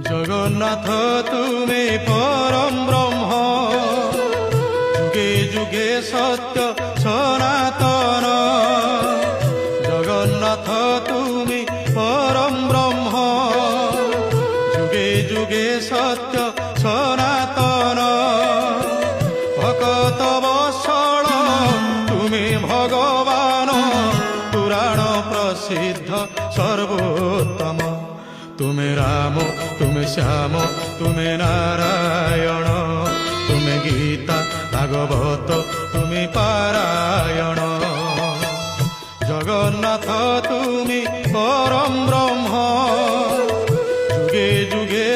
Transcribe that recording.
জগন্নাথ তুমি পরম ব্রহ্ম, যুগে যুগে সত্য সনাতন। জগন্নাথ তুমি পরম ব্রহ্ম, যুগে যুগে সত্য সনাতন। ভকত বৎসল তুমি ভগবান, পুরাণ প্রসিদ্ধ সর্বোত্তম। তুমি রাম, তুমি শ্যাম, তুমি নারায়ণ, তুমি গীতা ভাগবত, তুমি পারায়ণ। জগন্নাথ তুমি পরম ব্রহ্ম, যুগে যুগে